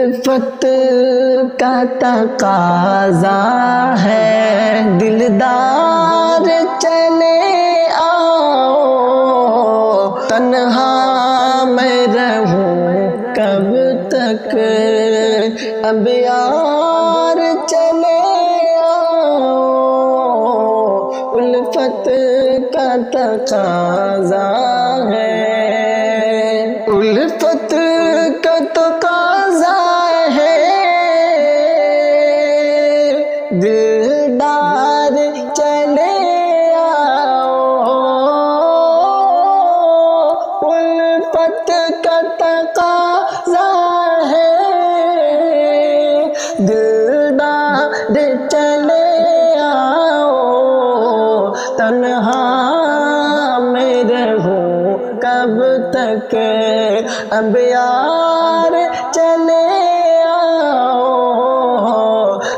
الفت کا تقاضا ہے، دلدار چلے آؤ، تنہا میں رہوں کب تک، اب یار چلے آؤ، الفت کا تقاضا ہے، الفت کا تقاضا ہے، دلدار چلے آؤ، الفت کا تقاضا ہے، دلدار چلے آؤ، تنہا میں رہوں کب تک، اب یار چلے آؤ،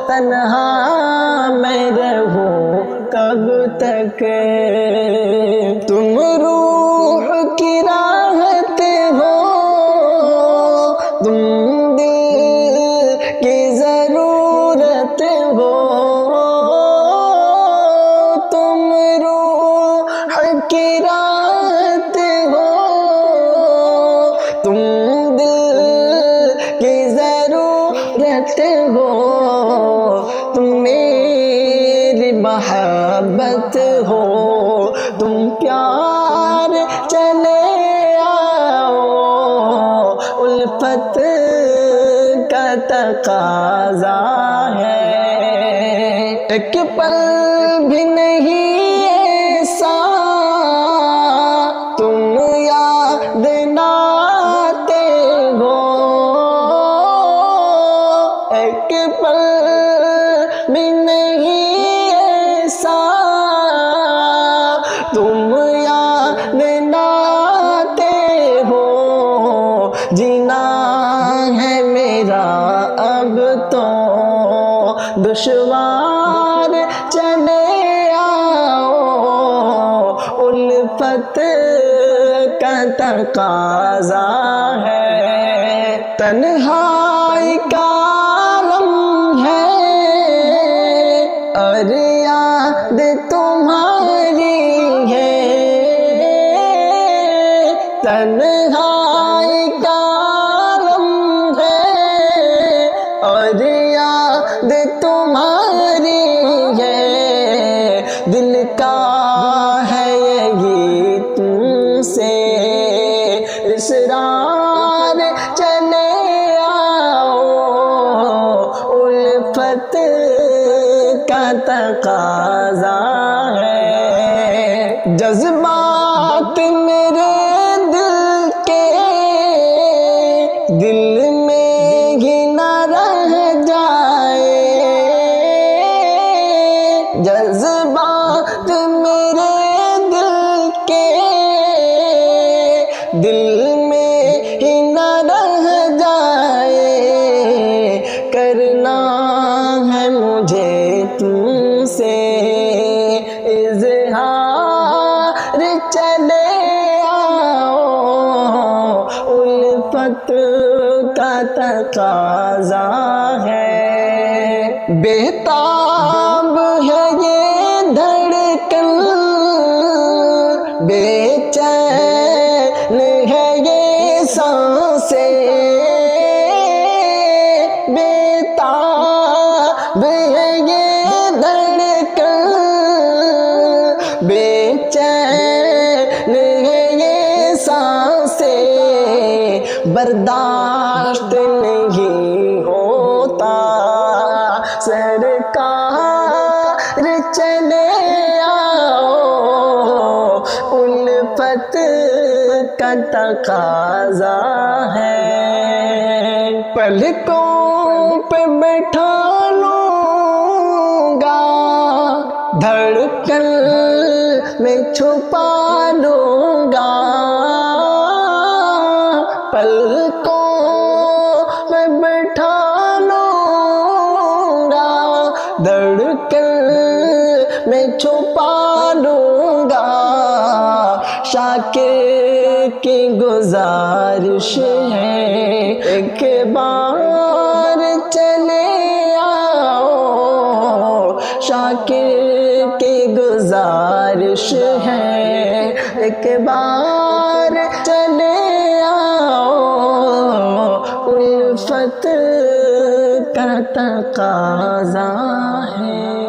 تنہا میں رہوں کب تک، تم روح کی راحت ہو، تم دل کی ضرورت ہو، تم روح کی راحت ہو، تم دل کی ضرورت ہو، تم میری محبت ہو، تم پیار چلے آؤ، الفت کا تقاضا ہے، ایک پل بھی نہیں ایسا تم یاد نہ آتے ہو، ایک پل بھی نہیں ایسا تم یاد نہ آتے ہو، جینا ہے میرا اب تو دشوار، چلے آؤ، الفت کا تقاضا ہے، تنہائی کا عالم ہے، اور یاد تمہاری ہے، تنہائی کا عالم ہے، اور یاد تمہاری ہے، دل کا ہے یہی تم سے اسرار، چلے آؤ، الفت کا تقاضا ہے، جذبات میرے دل کے دل میں ہی نہ رہ جائے، جذبات میرے دل کے دل میں ہی نہ رہ جائے، کرنا ہے مجھے تم سے اظہار، چلے آؤ، الفت کا تقاضا ہے، بےتاب ہے یہ دھڑکن، بے چین ہے یہ سانسیں، بےتاب ہے یہ دھڑکن، بے چین ہے یہ سانسیں، برداشت نہیں ہوتا سرکار، چلے آؤ، الفت کا تقاضا ہے، پلکوں پہ بٹھا لوں گا، دھڑکن میں چھپا لوں گا، پلکوں میں بٹھا لوں گا، دھڑکن میں چھپا لوں گا، شاکر کی گزارش ہے ایک بار کی گزارش ہے، ایک بار چلے آؤ، الفت کا تقاضا ہے۔